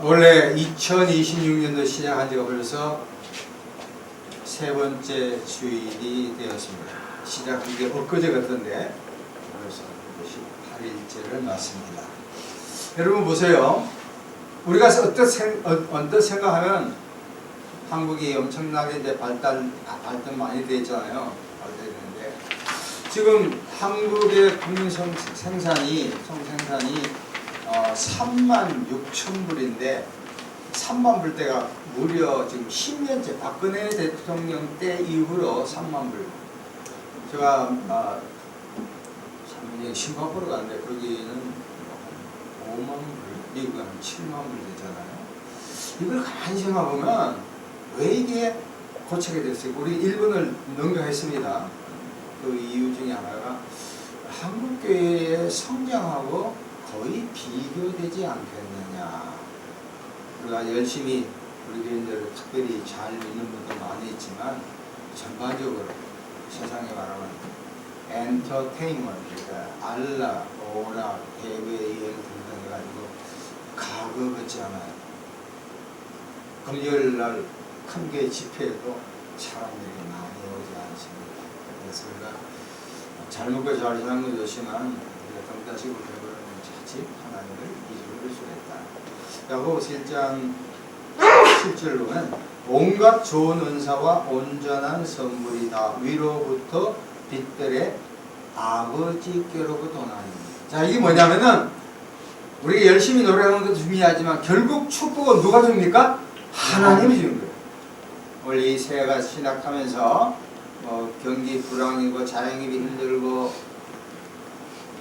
원래 2026년도 시작한 지가 벌써 세 번째 주일이 되었습니다. 시작한 게 엊그제 같던데 벌써 18일째를 맞습니다. 여러분 보세요. 우리가 언뜻 생각하면 한국이 엄청나게 이제 발달 많이 돼 있잖아요. 발달되는데 지금 한국의 국민 생산이 3만 6천 불인데 3만 불 때가 무려 지금 10년째 박근혜 대통령 때 이후로 3만 불. 제가 싱가포르 갔는데 거기는 5만 불, 미국은 7만 불 되잖아요. 이걸 가만히 생각해보면 왜 이게 고치게 됐어요? 우리 일본을 능가했습니다. 그 이유 중에 하나가 한국교회의 성장하고 거의 비교되지 않겠느냐. 우리가 열심히 우리 교인들을 특별히 잘 믿는 분도 많이 있지만 전반적으로 세상에 말하면 엔터테인먼트, 그러니까 알라, 오락, 해외 여행 등등 해가지고 가거 같지 않아요. 금요일날 큰 게 집회에도 사람들이 많이 오지 않습니다. 그래서 우리가 잘 먹고 잘 사는 건 좋지만 우리가 등 따시고 배부르면 자칫 하나님을 잊어버릴 수가 있다. 야고보 1장 7절로는 온갖 좋은 은사와 온전한 선물이다. 위로부터 빛들의 아버지께로부터 나니. 자, 이게 뭐냐면은 우리가 열심히 노래하는 것도 중요하지만 결국 축복은 누가 줍니까? 하나님이 주는 거예요. 원래 이 새해가 시작하면서 경기 불황이고 자영업이 힘들고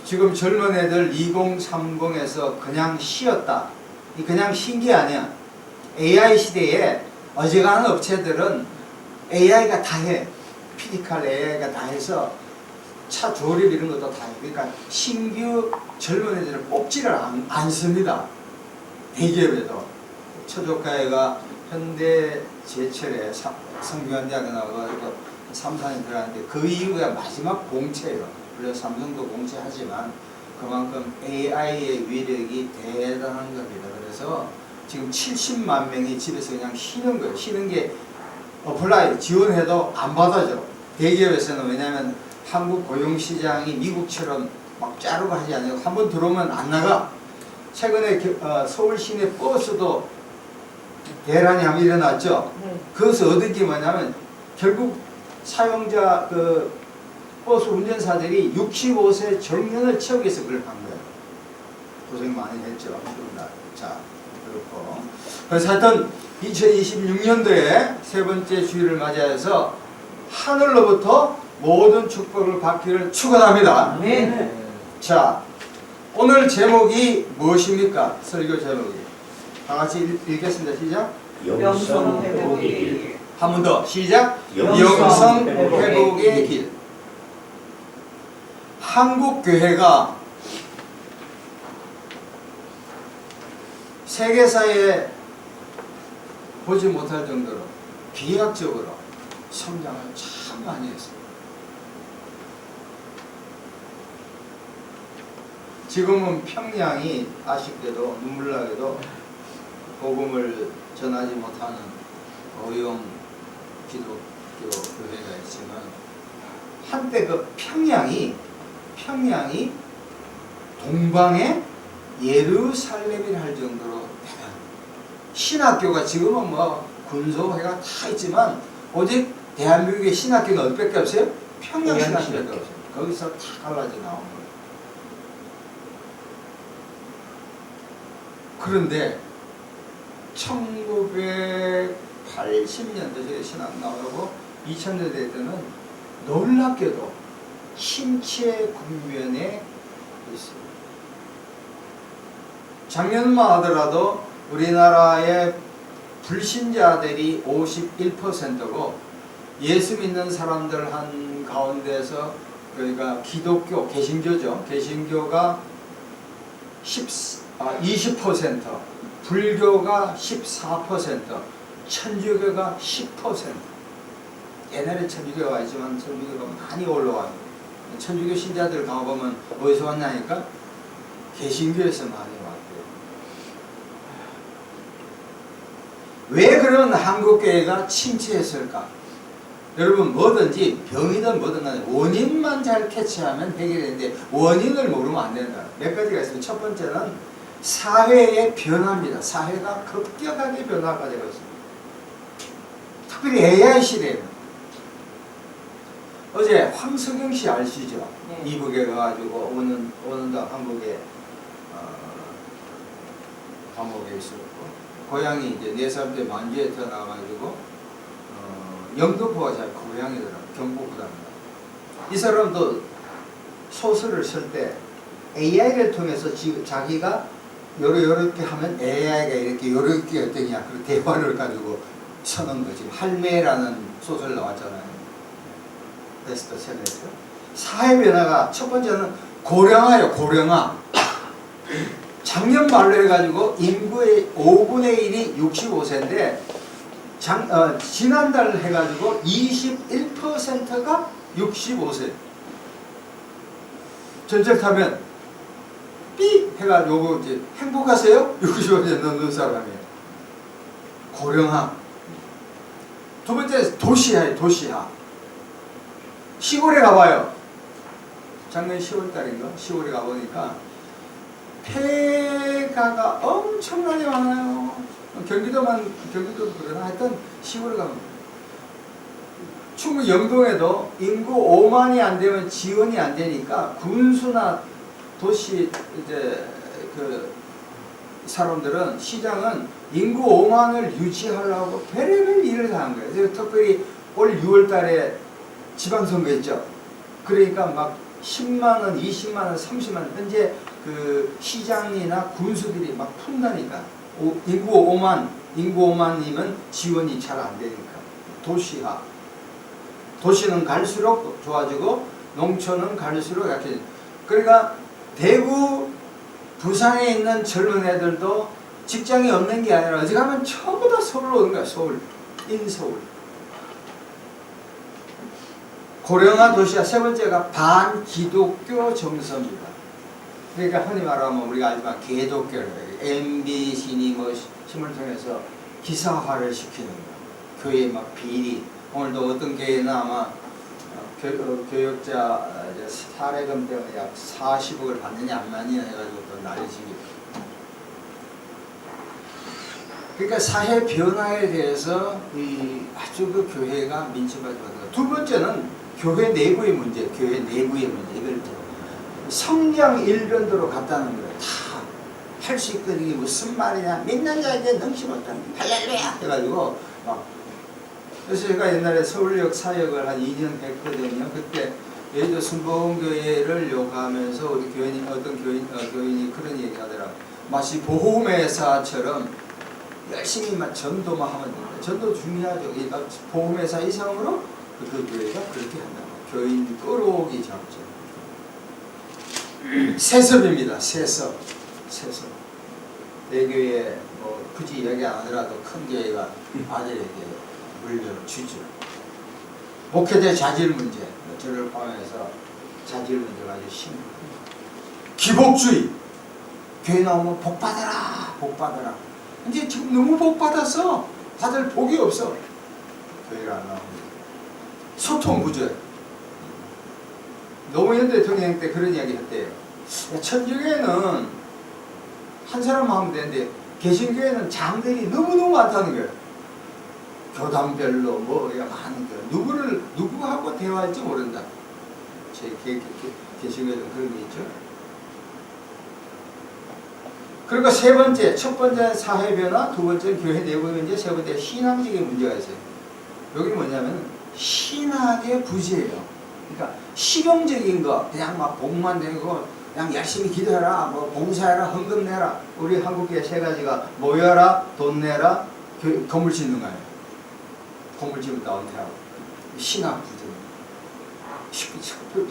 지금 젊은 애들 2030에서 그냥 쉬었다. 이 그냥 쉰 게 아니야. AI 시대에 어지간한 업체들은 AI가 다 해. 피지컬 AI가 다 해서 차 조립 이런 것도 다 해. 그러니까 신규 젊은 애들을 뽑지를 않습니다. 대기업에도. 처조카애가 현대 제철에 성균관대학에 나와가지고 3, 4년 들어갔는데 그 이후가 마지막 공채예요. 물론 삼성도 공채하지만 그만큼 AI의 위력이 대단한 겁니다. 그래서 지금 70만 명이 집에서 그냥 쉬는 거예요. 쉬는 게 어플라이 지원해도 안 받아줘. 대기업에서는. 왜냐하면 한국 고용시장이 미국처럼 막 자르고 하지 않아요. 한번 들어오면 안 나가. 최근에 서울 시내 버스도 대란이 한번 일어났죠. 그것을 얻은 게 뭐냐면 결국 사용자 버스 운전사들이 65세 정년을 채우기 위해서 그걸 한 거예요. 고생 많이 했죠. 자, 그렇고. 그래서 하여튼 2026년도에 세 번째 주일을 맞이해서 하늘로부터 모든 축복을 받기를 축원합니다. 네. 자, 오늘 제목이 무엇입니까? 설교 제목이. 다 같이 읽겠습니다. 시작. 영성 회복의 길. 한 번 더. 시작. 영성 회복의 길. 한국 교회가 세계사에 보지 못할 정도로 비약적으로 성장을 참 많이 했습니다. 지금은 평양이 아쉽게도 눈물나게도 복음을 전하지 못하는 어용 기독교 교회가 있지만 한때 그 평양이 동방의 예루살렘이라 할 정도로 대단. 신학교가 지금은 뭐 군소회가 다 있지만 오직 대한민국의 신학교는 어디밖에 없어요? 평양 신학교밖에 없어요. 거기서 다 갈라져 나온 거예요. 그런데 1980년대 저희 신학 나오고 2000년대 때는 놀랍게도 침체 국면에 있습니다. 작년만 하더라도 우리나라의 불신자들이 51%고 예수 믿는 사람들 한 가운데서 그러니까 기독교, 개신교죠. 개신교가 20%, 불교가 14%, 천주교가 10%. 옛날에 천주교가 있지만 천주교가 많이 올라와요. 천주교 신자들 가보면 어디서 왔냐니까 개신교에서 많이 왔대요. 그러면 한국교회가 침체했을까? 여러분 뭐든지 병이든 뭐든 간에 원인만 잘 캐치하면 해결되는데 원인을 모르면 안 된다. 몇 가지가 있습니다. 첫 번째는 사회의 변화입니다. 사회가 급격하게 변화가 되고 있습니다. 특별히 AI 시대에는 어제 황석영 씨 아시죠? 네. 미국에 가가지고 오는 날 한국에 감옥에 있었고 고향이 이제 4살 때 만주에 태어나가지고 영등포가 자기 고향이더라고. 경북부답니다. 이 사람도 소설을 쓸 때 AI를 통해서 자기가 요렇게 하면 AI가 이렇게 요렇게 어떠냐 그 대화를 가지고 서는 거지. 할매라는 소설 나왔잖아요. 베스트셀러죠. 사회 변화가 첫 번째는 고령화요. 고령화. 작년 말로 해가지고 인구의 5분의 1이 65세인데 지난달 해가지고 21%가 65세. 전철 타면 삑 해가지고 이제 행복하세요? 65세 넘는 사람이에요. 고령화. 두 번째 도시화예요. 도시화. 시골에 가봐요. 작년 10월달인가? 시골에 가보니까 폐가가 엄청나게 많아요. 경기도도 그러나 하여튼 시골에 가면 충북 영동에도 인구 5만이 안 되면 지원이 안 되니까 군수나 도시 이제 그 사람들은 시장은 인구 5만을 유지하려고 별의별 일을 다 한 거예요. 그래서 특별히 올 6월달에 지방선거 있죠. 그러니까 막 10만원, 20만원, 30만원 현재 그 시장이나 군수들이 막 푼다니까. 인구 5만이면 지원이 잘 안 되니까. 도시화. 도시는 갈수록 좋아지고 농촌은 갈수록 약해져. 그러니까 대구, 부산에 있는 젊은 애들도 직장이 없는 게 아니라 어디 가면 전부 다 서울로 오는 거야. 서울, 인서울. 고령화 도시화. 세 번째가 반기독교 정서입니다. 그러니까 흔히 말하면 우리가 알지만 개독교를 MBC니 뭐 신문을 통해서 기사화를 시키는 거. 교회 막 비리. 오늘도 어떤 교회는 아마 교역자 사례금 때문에 약 40억을 받느냐 안 받느냐 해가지고 또 난리치기. 그러니까 사회 변화에 대해서 아주 그 교회가 민첩하지 못하다. 두 번째는 교회 내부의 문제, 교회 내부의 문제. 이걸 성장 일변도로 갔다는 거예요. 다 할 수 있거든. 이게 무슨 말이냐. 믿는 자에게 능치 못한 할렐루야 해가지고 막. 그래서 제가 옛날에 서울역 사역을 한 2년 했거든요. 그때 예의도 순복음교회를 욕하면서 우리 교인이 어떤 교인이 그런 얘기 하더라고요. 마치 보험회사처럼 열심히 막 전도만 하면 됩니다. 전도 중요하죠. 보험회사 이상으로 그 교회가 그렇게 한다고. 교인 끌어오기 작전. 세습입니다. 세습. 내 교회에 뭐 굳이 얘기 안 하더라도 큰 교회가 아들에게 물려주죠. 목회자 자질 문제. 저를 포함해서 자질 문제가 아주 심합니다. 기복주의. 교회 나오면 복 받아라. 복 받아라. 이제 지금 너무 복 받아서 다들 복이 없어. 교회가 안 나옵니다. 소통 부족. 노무현 대통령 때 그런 이야기 했대요. 천주교회는 한 사람 하면 되는데 개신교회는 장들이 너무너무 많다는 거예요. 교단별로 뭐가 많은 거예요. 누구하고 대화할지 모른다. 제 개신교회는 그런 게 있죠. 그리고 세 번째, 첫 번째 사회 변화, 두 번째 교회 내부 문제, 세 번째 신앙적인 문제가 있어요. 여기 뭐냐면 신학의 부재예요. 그러니까 실용적인 거 그냥 막 복만 되고 그냥 열심히 기도해라, 뭐 봉사해라, 헌금 내라. 우리 한국교회 세 가지가 모여라, 돈 내라, 건물 짓는 거예요. 건물 지으면 나온다고. 신학 부재.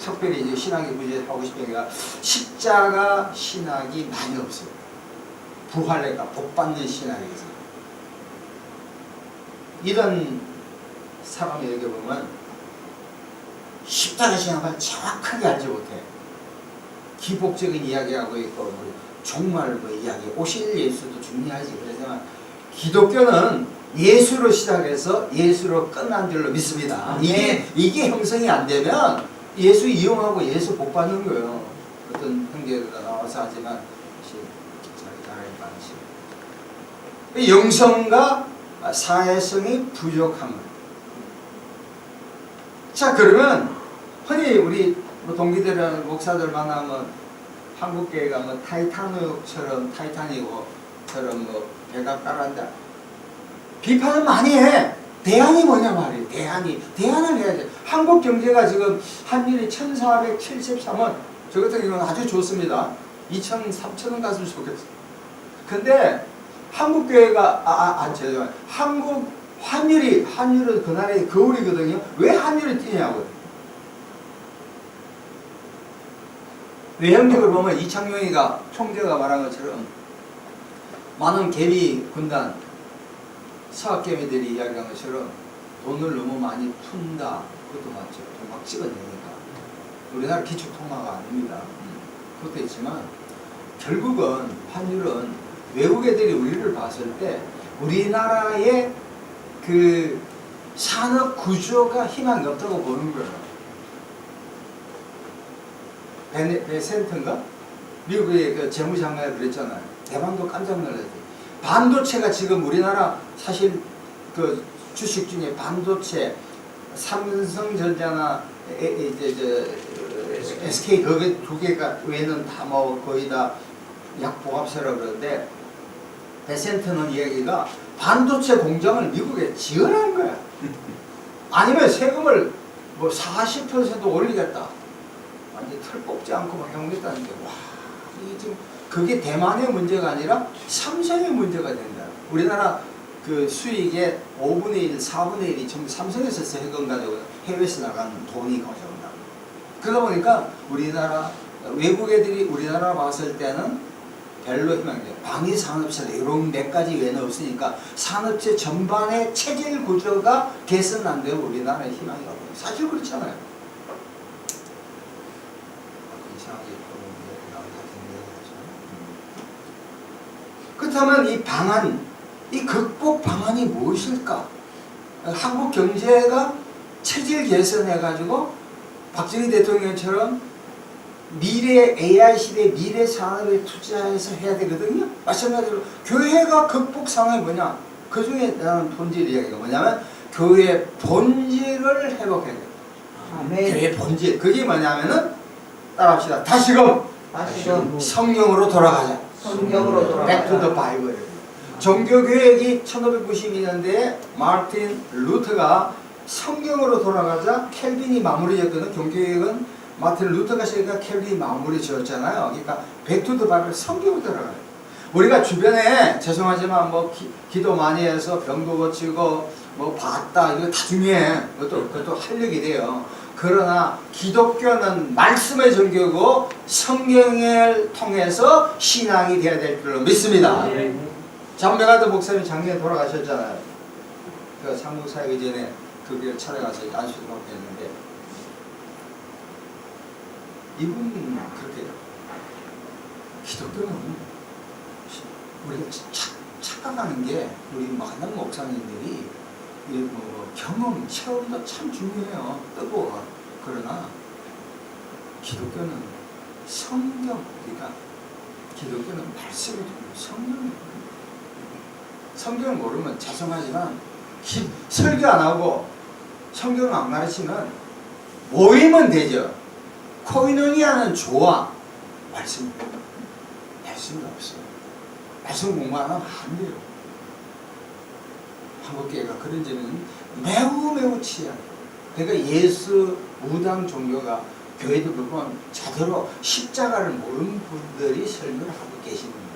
특별히 이제 신학의 부재 하고 싶은 게가 십자가 신학이 많이 없어요. 부활해가 복 받는 신학이 있어요. 이런 사람에게 보면 십자가 신학을 정확하게 알지 못해. 기복적인 이야기하고 있고 종말 그 이야기, 오실 예수도 중요하지. 그렇지만 기독교는 예수로 시작해서 예수로 끝난 줄로 믿습니다. 이게 형성이 안 되면 예수 이용하고 예수 복 받는 거예요. 어떤 형제가 나와서 하지만 자기 나라의 방식. 영성과 사회성이 부족함을. 자, 그러면 흔히 우리 동기들이나 목사들 만나면 한국교회가 뭐 타이타닉처럼 뭐 배가 깔았다. 비판은 많이 해. 대안이 뭐냐 말이에요. 대안을 해야 돼. 한국 경제가 지금 환율이 1473원. 저 같은 경우는 아주 좋습니다. 2,000, 3,000원 갔으면 좋겠어. 근데 한국 교회가 죄송해요. 한국 환율은 그날에 겨울이거든요. 왜 환율이 뛰냐고요. 외형적으로 보면 이창용이가 총재가 말한 것처럼 많은 개미 군단 사학개미들이 이야기한 것처럼 돈을 너무 많이 푼다. 그것도 맞죠. 돈 막 찍어내니까. 우리나라 기축통화가 아닙니다. 그것도 있지만 결국은 환율은 외국 애들이 우리를 봤을 때 우리나라의 그 산업 구조가 희망이 없다고 보는 거예요. 베센트인가? 미국의 그 재무장관이 그랬잖아요. 대만도 깜짝 놀랐지. 반도체가 지금 우리나라 사실 그 주식 중에 반도체, 삼성전자나 SK 거기 두 개가 외에는 다 뭐 거의 다 약보합세라고 그러는데 베센트는 이야기가 반도체 공장을 미국에 지으라는 거야. 아니면 세금을 뭐 40% 올리겠다. 완전 털 뽑지 않고 막 해오겠다는 게, 와, 이게 지금 그게 대만의 문제가 아니라 삼성의 문제가 된다. 우리나라 그 수익의 5분의 1, 4분의 1이 전부 삼성에서 세금 가지고 해외에서 나가는 돈이 가져온다. 그러다 보니까 우리나라 외국 애들이 우리나라 봤을 때는 별로 희망이 돼요. 방위산업체 이런 몇 가지 외에는 없으니까 산업체 전반의 체질 구조가 개선 안 되고 우리나라에 희망이 없어요. 사실 그렇잖아요. 그렇다면 이 방안, 이 극복 방안이 무엇일까? 한국 경제가 체질 개선해가지고 박정희 대통령처럼 미래 AI 시대 미래 산업에 투자해서 해야 되거든요. 마찬가지로 교회가 극복 상황이 뭐냐? 그 중에 나는 본질 이야기가 뭐냐면 교회의 본질을 회복해야 돼요. 교회의 본질. 그게 뭐냐면은 따라합시다. 다시금 성경으로 돌아가자. 성경으로 돌아가자. Back to the Bible. 종교교역이 1592년대에 마르틴 루터가 성경으로 돌아가자 켈빈이 마무리 지었거든. 종교교역은 마르틴 루터가 시작해서 켈빈이 마무리 지었잖아요. 그러니까 Back to the Bible 성경으로 돌아가요. 우리가 주변에 죄송하지만 뭐 기도 많이 해서 병도 고치고 뭐 봤다 이거 다 중요해. 그것도 활력이 돼요. 그러나 기독교는 말씀의 종교고 성경을 통해서 신앙이 되어야 될 줄로 믿습니다. 장백아드 목사님이 작년에 돌아가셨잖아요. 그 삼국 사역이 전에 그 교회를 찾아가서 안수도 받고 했는데 이분은 그렇게 기독교는 우리가 착각하는 게 우리 많은 목사님들이 뭐 경험, 체험도 참 중요해요. 뜨거워. 그러나 기독교는 성경, 그러니까 기독교는 말씀이 성경이에요. 성경을 모르면 죄송하지만 설교 안 하고 성경을 안 가르치면 모이면 되죠. 코이노니아는 좋아. 말씀이 없어요. 말씀 공부 안 하면 안 돼요. 한국교회가 그런 점은 매우 취약해요. 그러니까 예수 무당 종교가 교회도 보면 제대로 십자가를 모르는 분들이 설교를 하고 계시는 거예요.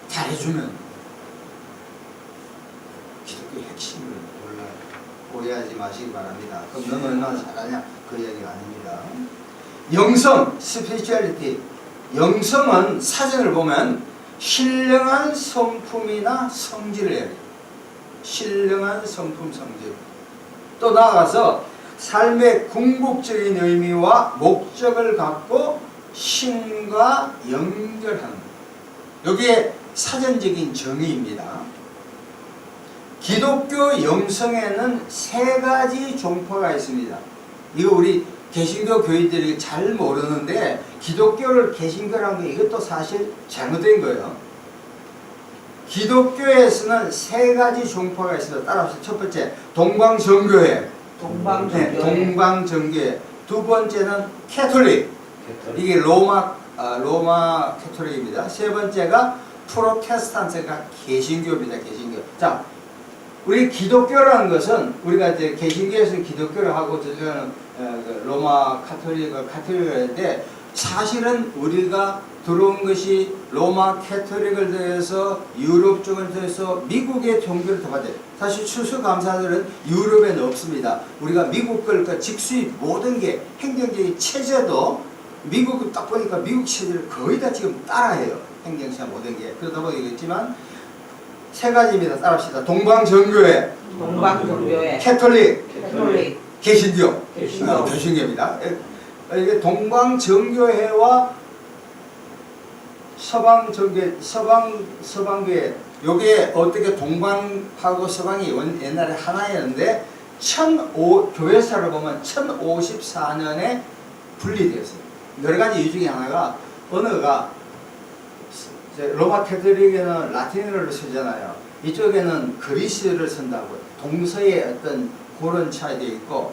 잘해주면 기독교의 핵심을 몰라요. 오해하지 마시기 바랍니다. 그럼 너는 얼마나 잘하냐? 그 이야기가 아닙니다. 영성, 스피리추얼리티. 영성은 사전을 보면 신령한 성품이나 성질을 해야 돼요. 신령한 성품, 성질. 또 나아가서 삶의 궁극적인 의미와 목적을 갖고 신과 연결하는 것. 여기에 사전적인 정의입니다. 기독교 영성에는 세 가지 종파가 있습니다. 이거 우리 개신교 교인들이 잘 모르는데 기독교를 개신교라는 게 이것도 사실 잘못된 거예요. 기독교에서는 세 가지 종파가 있습니다. 따라하세요. 첫 번째 동방정교회. 동방정교회. 네, 동방정교회. 두 번째는 캐톨릭. 이게 로마 캐톨릭입니다. 세 번째가 프로테스탄트가 개신교입니다. 개신교. 자, 우리 기독교라는 것은 우리가 이제 개신교에서 기독교를 하고 저는 로마 카톨릭을 하는데 사실은 우리가 들어온 것이 로마 캐톨릭을 통해서 유럽 쪽을 통해서 미국의 종교를 접하죠. 사실 추수감사들은 유럽에는 없습니다. 우리가 미국 걸 직수입 모든 게 행정적인 체제도 미국 딱 보니까 미국 체제를 거의 다 지금 따라해요. 행정체 모든 게. 그러다 보겠지만 세 가지입니다. 따라합시다. 동방정교회, 동방정교회, 캐톨릭, 개신교. 개신교입니다. 이게 동방정교회와 서방교회, 요게 어떻게 동방하고 서방이 옛날에 하나였는데 교회사를 보면 1054년에 분리되었어요. 여러 가지 이유 중에 하나가 언어가 로마 캐톨릭에는 라틴어를 쓰잖아요. 이쪽에는 그리스를 쓴다고요. 동서의 어떤 그런 차이도 있고,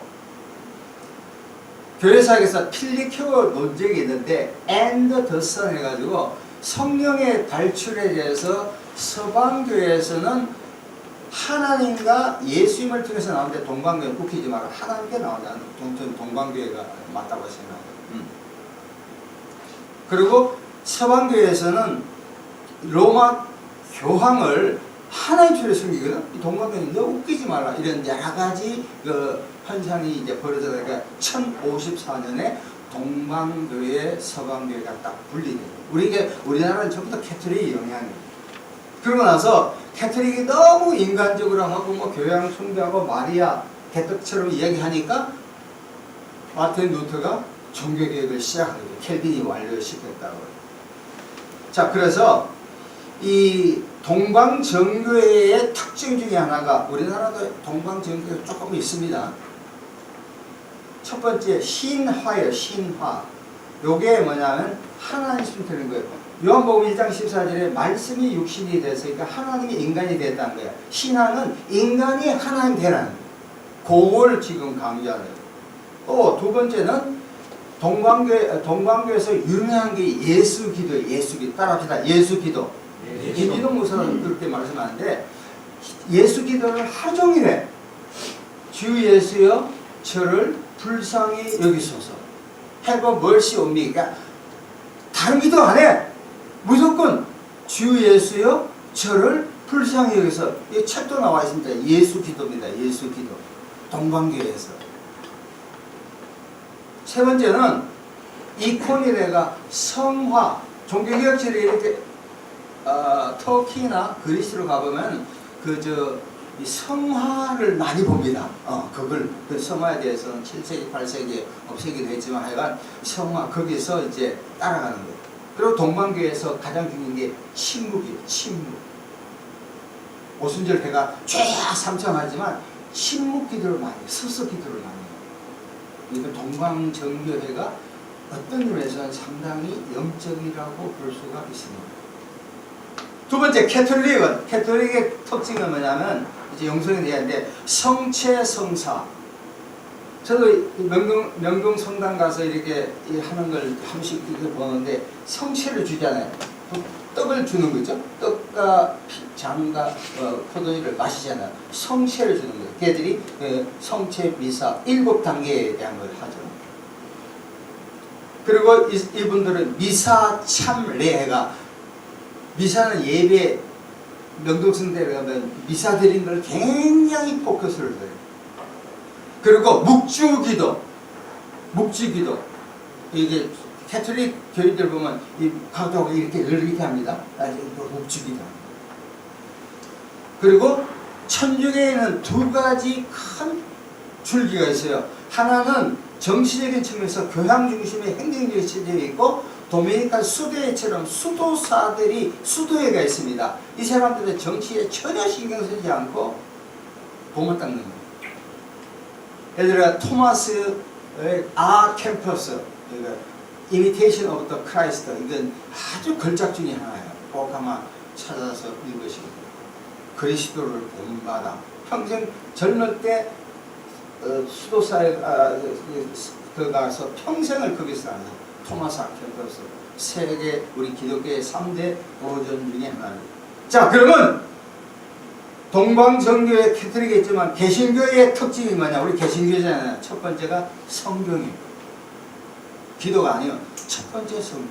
교회사에서 필리케오 논쟁이 있는데 and the son 해가지고 성령의 발출에 대해서 서방교회에서는 하나님과 예수님을 통해서 나오는데 동방교회 웃기지 말고 하나님께 나온다는 동방교회가 맞다고 생각해요. 그리고 서방교회에서는 로마 교황을 하나님처럼 섬기거든. 이 동방교회는 너 웃기지 말라 이런 여러 가지 그 현상이 이제 벌어져서 1054년에 동방교회, 서방교회가 딱 분리돼요. 우리나라는 전부 다 캐톨릭의 영향이에요. 그러고 나서 캐톨릭이 너무 인간적으로 하고 뭐 교양 숭배하고 마리아 개떡처럼 이야기하니까 마틴 루터가 종교개혁을 시작하게 돼요. 켈빈이 완료시켰다고. 자, 그래서 이 동방정교회의 특징 중에 하나가 우리나라도 동방정교회 조금 있습니다. 첫 번째 신화예요. 신화. 요게 뭐냐면 하나님 되는 거예요. 요한복음 1장 14절에 말씀이 육신이 됐으니까 하나님이 인간이 됐다는 거예요. 신화는 인간이 하나님 되라는 거예요. 그걸 지금 강조하는 거예요. 또 두 번째는 동방교회에서 유명한 게 예수기도예요. 예수기도. 따라합시다. 예수기도. 이미동 목사는 그렇게 말씀하는데 예수기도를 하루 종일 해. 주 예수여 저를 불쌍히 여기소서. Have mercy on me. 그러니까 다른 기도 안 해. 무조건 주 예수여 저를 불쌍히 여기소. 이 책도 나와 있습니다. 예수기도입니다. 예수기도. 동방교회에서. 세 번째는 이코니레가 성화. 종교개혁지를 이렇게 터키나 그리스로 가보면 이 성화를 많이 봅니다. 그 성화에 대해서는 7세기, 8세기에 없애기도 했지만 하여간 성화, 거기서 이제 따라가는 거예요. 그리고 동방교회에서 가장 중요한 게 침묵이에요. 침묵. 오순절 배가 쫙 삼창하지만 침묵 기도를 많이 해요. 서서 기도를 많이 해요. 그러니까 동방정교회가 어떤 점에서는 상당히 영적이라고 볼 수가 있습니다. 두 번째 캐톨릭의 특징은 뭐냐면 이제 영성에 대한데 성체성사. 저도 명동 성당 가서 이렇게 하는 걸 한 번씩 이렇게 보는데 성체를 주잖아요. 떡을 주는 거죠. 떡과 장과 포도주를 마시잖아요. 성체를 주는 거예요. 걔들이 성체 미사 7단계에 대한 걸 하죠. 그리고 이분들은 미사 참례가 미사는 예배 명동성대에 가면 미사 드리는 걸 굉장히 포커스를 해요. 그리고 묵주기도 이게 캐톨릭 교인들 보면 이 가족하고 이렇게 합니다. 묵주기도. 그리고 천주교에는 두 가지 큰 줄기가 있어요. 하나는 정치적인 측면에서 교양 중심의 행정적인 체제가 있고 도미니칸 수도회처럼 수도사들이 수도회가 있습니다. 이 사람들은 정치에 전혀 신경 쓰지 않고 고만 닦는 거예요. 얘들아 토마스의 캠퍼스, 그러니까 Imitation of the Christ, 이건 아주 걸작 중에 하나예요. 꼭 아마 찾아서 읽으시고 그리스도를 본받아 평생 젊을 때 수도사에 가서 평생을 거기서 하는 토마스 캠퍼스, 세계 우리 기독교의 3대 도전 중에 하나입니다. 자, 그러면 동방정교회 캐톨릭이 있지만 개신교의 특징이 뭐냐? 우리 개신교잖아요. 첫 번째가 성경이에요. 기도가 아니요. 첫 번째 성경.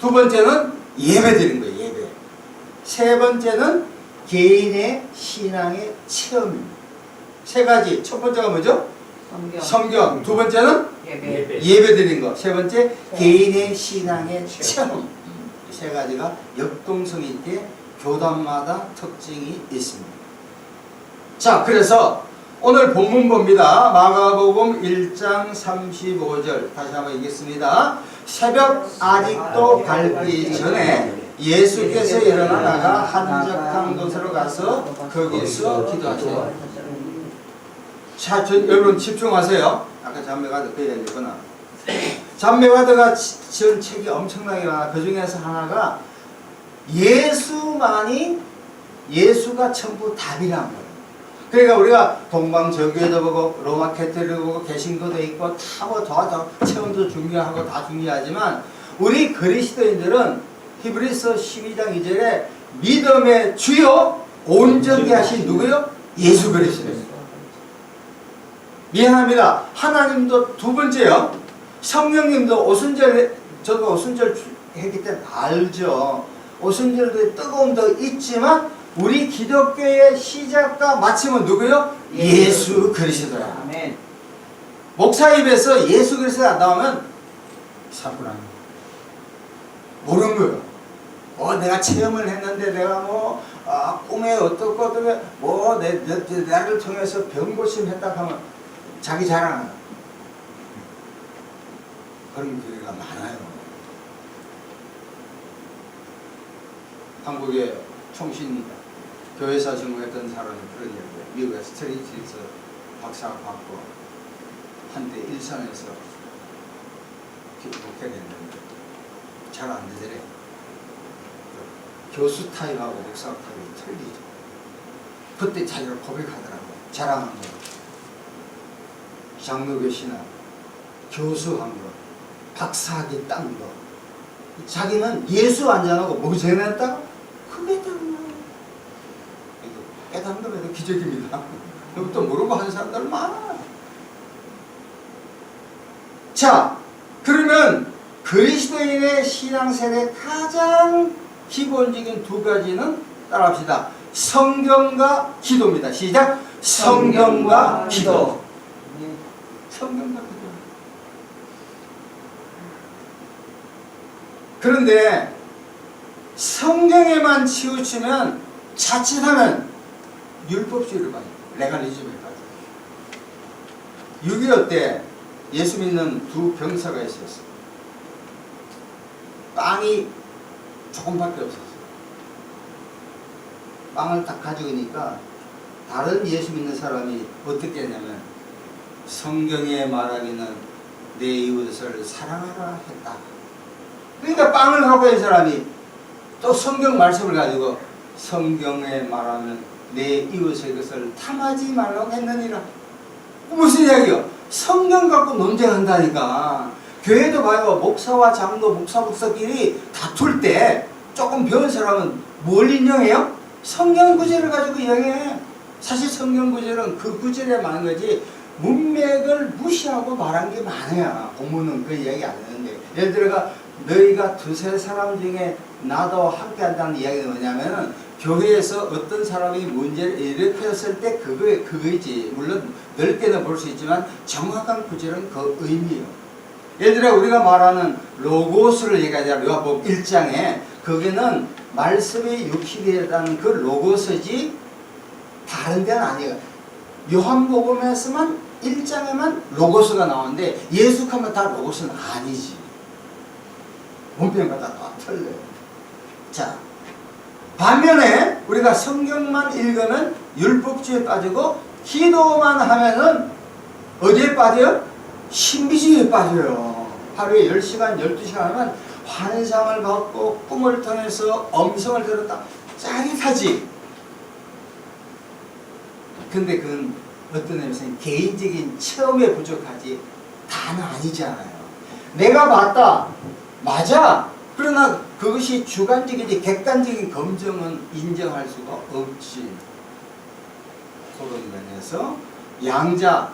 두 번째는 예배 드리는 거예요. 예배. 세 번째는 개인의 신앙의 체험입니다. 세 가지. 첫 번째가 뭐죠? 성경. 두 번째는 예배 드리는 거. 세 번째 개인의 신앙의 체험. 이 세 가지가 역동성 있게 교단마다 특징이 있습니다. 자, 그래서 오늘 본문 봅니다. 마가복음 1장 35절 다시 한번 읽겠습니다. 새벽 아직도 밝기 전에 예수께서 일어나다가 한적한 곳으로 가서 거기서 기도하세요. 자, 여러분 집중하세요. 아까 잠매가드 그 얘기했구나. 잠매가드가 지은 책이 엄청나게 많아. 그 중에서 하나가 예수가 전부 답이란 거예요. 그러니까 우리가 동방정교회도 보고 로마 캐톨릭도 보고 개신교도 있고 다 체험도 중요하고 다 중요하지만 우리 그리스도인들은 히브리서 12장 2절에 믿음의 주요 온전케 하신 누구요? 예수 그리스도예요. 미안합니다. 하나님도 두 번째요. 성령님도 오순절, 저도 오순절 했기 때문에 알죠. 오순절도 뜨거움도 있지만 우리 기독교의 시작과 마침은 누구요? 예수 그리스도야. 아멘. 목사 입에서 예수 그리스도 안 나오면 사고랍니다. 모르는 거예요. 내가 체험을 했는데 내가 꿈에 어떻고 나를 통해서 병고침했다 하면 자기 자랑하는 그런 교회가 많아요. 한국의 총신 교회사 전공했던 사람이 그런 얘기예요. 미국의 스트레이트에서 박사 받고 한때 일산에서 목회를 했는데 잘 안 되더래. 교수 타입하고 목사 타입이 틀리죠. 그때 자기가 고백하더라고요. 자랑한 거. 장로교 신학, 교수 한 거, 박사학위 딴 거. 자기는 예수 안 전하고 뭐 전했다? 그게 딴 거. 깨닫는 것도 기적입니다. 또 모르고 하는 사람들 많아. 자, 그러면 그리스도인의 신앙생활의 가장 기본적인 두 가지는 따라합시다. 성경과 기도입니다. 시작. 성경과 기도. 성경과 기도. 그런데 성경에만 치우치면 자칫하면 율법주의를 봐요. 레갈리즘에 빠져요. 6.25 때 예수 믿는 두 병사가 있었어요. 빵이 조금밖에 없었어요. 빵을 딱 가지고 있으니까 다른 예수 믿는 사람이 어떻게 했냐면 성경에 말하기는 내 이웃을 사랑하라 했다. 그러니까 빵을 갖고 있는 사람이 또 성경 말씀을 가지고 성경에 말하면 내 이웃의 것을 탐하지 말라고 했느니라. 무슨 이야기요? 성경 갖고 논쟁한다니까. 교회도 봐요. 목사와 장로, 목사끼리 다툴 때 조금 배운 사람은 뭘 인용해요? 성경 구절을 가지고 이야기해. 사실 성경 구절은 그 구절에 많은 거지 문맥을 무시하고 말한 게 많아요. 본문은 그 이야기 안 하는데. 예를 들어가 너희가 두세 사람 중에 나도 함께 한다는 이야기는 뭐냐면은 교회에서 어떤 사람이 문제를 일으켰을 때 그거이지. 물론 넓게는 볼 수 있지만 정확한 구절은 그 의미예요. 예를 들어 우리가 말하는 로고스를 얘기하자. 요한복음 1장에 거기는 말씀이 육신이라는 그 로고스지 다른 데는 아니에요. 요한복음에서만 1장에만 로고스가 나오는데 예수하면 다 로고스는 아니지. 본편마다 다 틀려요. 자, 반면에 우리가 성경만 읽으면 율법주의에 빠지고 기도만 하면은 어디에 빠져요? 신비주의에 빠져요. 하루에 10시간, 12시간 하면 환상을 받고 꿈을 통해서 음성을 들었다. 짜릿하지. 근데 그건 어떤 의미에서는 개인적인 체험에 부족하지 다는 아니잖아요. 내가 봤다. 맞아. 그러나 그것이 주관적이지 객관적인 검증은 인정할 수가 없지. 그런 면에서 양자,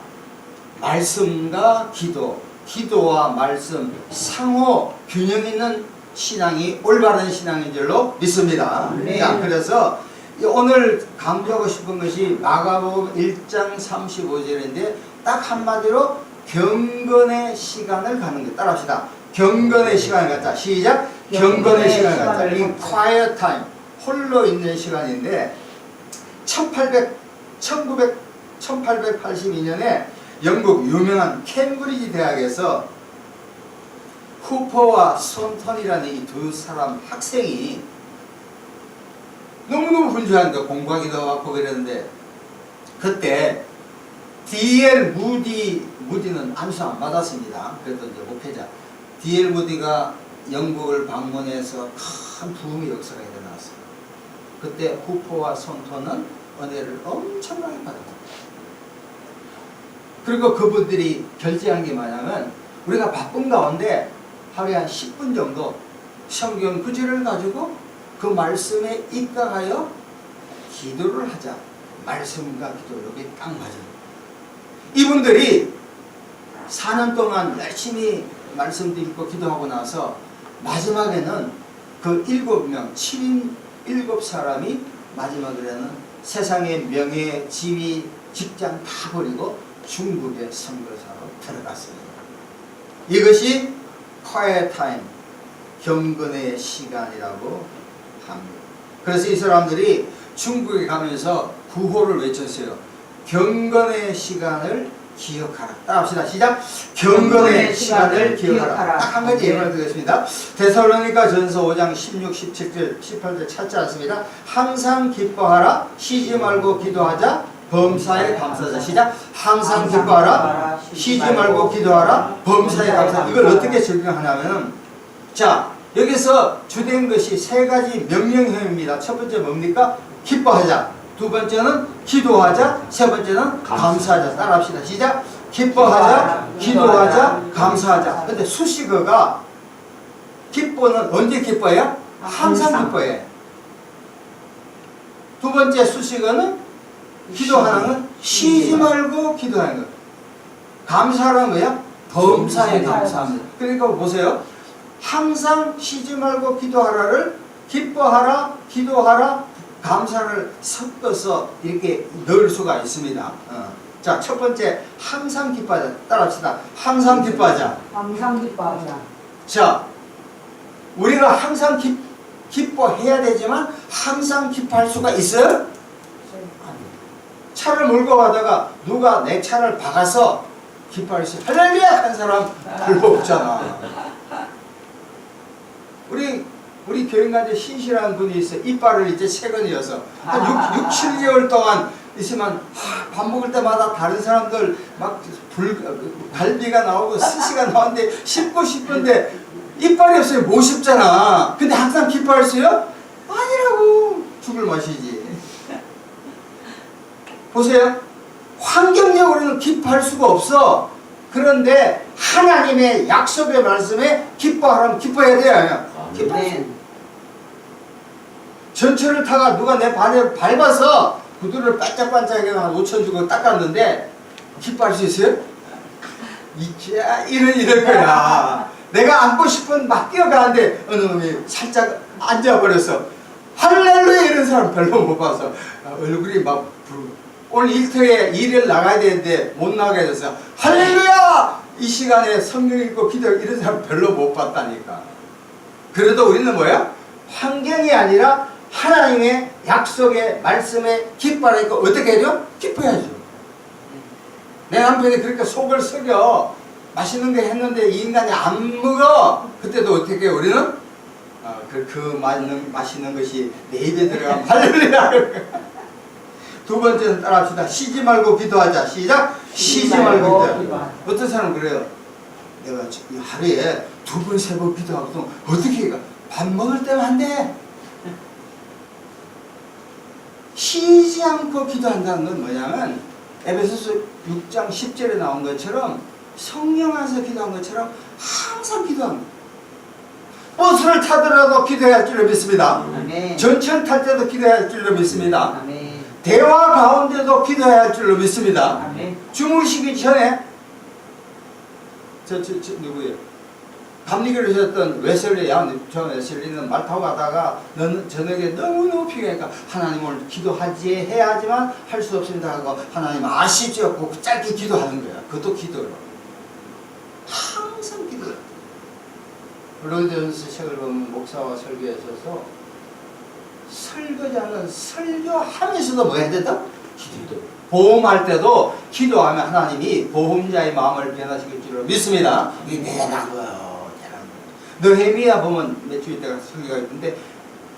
말씀과 기도, 기도와 말씀 상호 균형 있는 신앙이 올바른 신앙인 줄로 믿습니다. 네. 자, 그래서 오늘 강조하고 싶은 것이 마가복음 1장 35절인데 딱 한마디로 경건의 시간을 갖는 것. 따라합시다. 경건의 시간을 갖자. 시작. 경건의 시간을 갖자. 이 quiet time, 홀로 있는 시간인데 1882년에 영국 유명한 캠브리지 대학에서 후퍼와 손턴이라는 이 두 사람 학생이 너무너무 분주한데 공부하기도 하고 그랬는데 그때 D.L. 무디는 안수 안 받았습니다. 그래도 이제 목회자 D.L. 무디가 영국을 방문해서 큰 부흥의 역사가 일어났어요. 그때 후퍼와 손턴은 은혜를 엄청나게 받았다. 그리고 그분들이 결제한 게 뭐냐면 우리가 바쁜 가운데 하루에 한 10분 정도 성경 구절을 가지고 그 말씀에 입각하여 기도를 하자. 말씀과 기도, 여기 딱 맞아요. 이분들이 4년 동안 열심히 말씀도 읽고 기도하고 나서 마지막에는 그 7명, 7인 7사람이 마지막에는 세상의 명예, 지위, 직장 다 버리고 중국의 선교사로 들어갔습니다. 이것이 quiet time, 경건의 시간이라고 합니다. 그래서 이 사람들이 중국에 가면서 구호를 외쳤어요. 경건의 시간을 기억하라. 따라합시다. 시작. 경건의 시간을 기억하라. 딱 한 가지 예를 들겠습니다. 데살로니가 전서 5장 16, 17절, 18절 찾지 않습니다. 항상 기뻐하라. 쉬지 말고 기도하자. 범사에 감사하자. 시작. 항상 기뻐하라. 쉬지 말고 기도하라. 범사에 감사하자. 이걸 어떻게 적용하냐면, 자, 여기서 주된 것이 세 가지 명령형입니다. 첫 번째 뭡니까? 기뻐하자. 두 번째는 기도하자. 세 번째는 감사하자. 따라합시다. 시작. 기뻐하자, 기도하자, 감사하자. 근데 수식어가 기뻐는 언제 기뻐해요? 항상 기뻐해. 두 번째 수식어는 기도하는 건 쉬지 말고 기도하는 것. 감사하는 거야? 범사에 감사합니다. 그러니까 보세요. 항상 쉬지 말고 기도하라를 기뻐하라, 기도하라, 감사를 섞어서 이렇게 넣을 수가 있습니다. 자, 첫 번째 항상 기뻐하자. 따라합시다. 항상 기뻐하자. 항상 기뻐하자. 자, 우리가 항상 기뻐해야 되지만 항상 기뻐할 수가 있어요? 차를 몰고 가다가 누가 내 차를 박아서 기뻐할 수 있어요. 할렐루야! 한 사람 별로 없잖아. 우리 교인간에 신실한 분이 있어요. 이빨을 이제 최근이어서 한 6, 7개월 동안 있으면 밥 먹을 때마다 다른 사람들 막 갈비가 나오고 스시가 나오는데 씹고 싶은데 이빨이 없어요. 못 씹잖아. 근데 항상 기뻐할 수요? 아니라고. 죽을 맛이지. 보세요. 환경적으로는 기뻐할 수가 없어. 그런데 하나님의 약속의 말씀에 기뻐하라면 기뻐해야 돼요. 기뻐할 수. 전철을 타가 누가 내 발에 밟아서 구두를 반짝반짝하게 한 5천 주고 닦았는데 기뻐할 수 있어요? 이럴 거야. 내가 앉고 싶은 막 뛰어가는데 어느 놈이 살짝 앉아버렸어. 할렐루야 이런 사람 별로 못 봐서 얼굴이 막 오늘 일터에 일을 나가야 되는데 못 나가게 돼서 할렐루야! 이 시간에 성경 읽고 기도 이런 사람 별로 못 봤다니까. 그래도 우리는 뭐야? 환경이 아니라 하나님의 약속의 말씀에 기뻐하니까 어떻게 해야죠? 기뻐야죠. 내 남편이 그렇게 속을 썩여 맛있는 거 했는데 이 인간이 안 먹어. 그때도 어떻게 해요? 우리는 맛있는 것이 내 입에 들어가면 할렐루야. 두 번째는 따라합시다. 쉬지 말고 기도하자. 시작. 쉬지 말고 기도하자. 어떤 사람은 그래요. 내가 하루에 2번, 3번 기도하거든. 어떻게 해가? 밥 먹을 때만 한대. 쉬지 않고 기도한다는 건 뭐냐면 에베소서 6장 10절에 나온 것처럼 성령 안에서 기도한 것처럼 항상 기도합니다. 버스를 타더라도 기도해야 할 줄로 믿습니다. 아멘. 전철 탈 때도 기도해야 할 줄로 믿습니다. 아멘. 대화 가운데도 기도해야 할 줄로 믿습니다. 아멘. 주무시기 전에 누구예요? 감리교를 하셨던 웨슬리야. 저 웨슬리는 말 타고 가다가 너는 저녁에 너무너무 피곤하니까 하나님을 기도하지 해야지만 할 수 없습니다 하고 하나님 아시죠? 고 짧게 기도하는 거야. 그것도 기도로. 항상 기도해. 로이드존스 책을 보면 목사와 설교에 있어서 설교자는 설교하면서도 뭐 해야 된다? 기도. 보험할 때도 기도하면 하나님이 보험자의 마음을 변화시킬 줄로 믿습니다. 이게 대단한 거예요. 느헤미야 보면 몇 주 있다가 설교가 있는데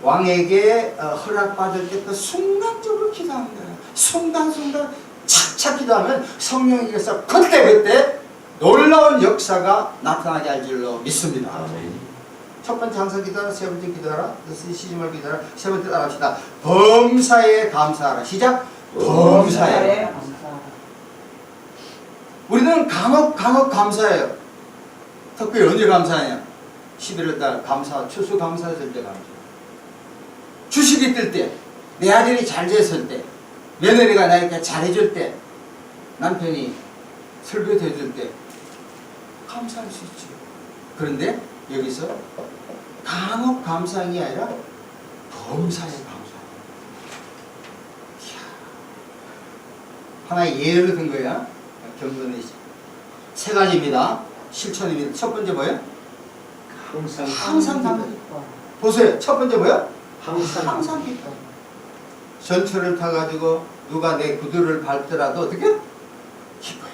왕에게 허락받을 때 그 순간적으로 기도하는 거예요. 순간순간 착착 기도하면 성령에게서 그때 놀라운 역사가 나타나게 할 줄로 믿습니다. 첫 번째 항상 기도하라, 세 번째 기도하라, 쉬지 말고 기도하라, 세 번째 따라합시다. 범사에 감사하라. 시작. 범사에 감사하라. 우리는 간혹 감사해요. 특별히 언제 감사하냐? 11월달 감사, 추수 감사했을 때 감사. 주식이 뜰 때, 내 아들이 잘 됐을 때, 며느리가 나에게 잘해줄 때, 남편이 설교도 해줄 때 감사할 수 있죠. 그런데 여기서 간혹 감사한 게 아니라 범사에 감사. 하나의 예를 든 거야. 경건의 세 가지입니다. 실천입니다. 첫 번째 뭐예요? 항상 감사. 보세요. 첫 번째 뭐예요? 항상 기도. 전철을 타가지고 누가 내 구두를 밟더라도 어떻게? 기뻐요.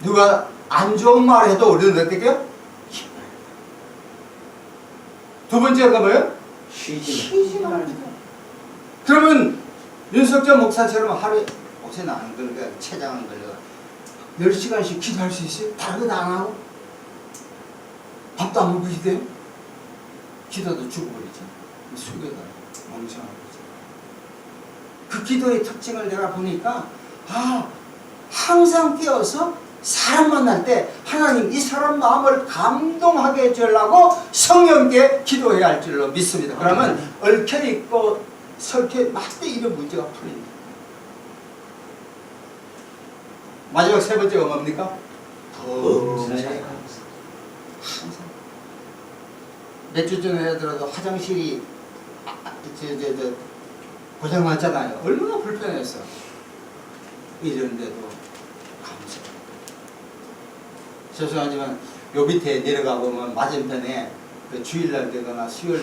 누가 안 좋은 말 해도 우리는 어떻게 해요? 기뻐요. 두 번째가 뭐예요? 쉬지 말고. 그러면 윤석열 목사처럼 하루에 목사는 안 걸려, 체장 안 걸려. 10시간씩 기도할 수 있어요? 다른 거 안 하고? 밥도 안 먹고 있대요? 기도도 죽어버리죠. 숙여다. 멍청한 거죠. 그 기도의 특징을 내가 보니까 항상 깨어서 사람 만날 때 하나님 이 사람 마음을 감동하게 해주려고 성령께 기도해야 할 줄로 믿습니다. 그러면 얽혀있고 설켜 맞대 이런 문제가 풀립니다. 마지막 세 번째가 뭡니까? 항상 몇 주 전에 하더라도 화장실이 고장났잖아요. 얼마나 불편했어. 이런데도 감사. 죄송하지만 요 밑에 내려가 보면 맞은편에 그 주일날 되거나 수요일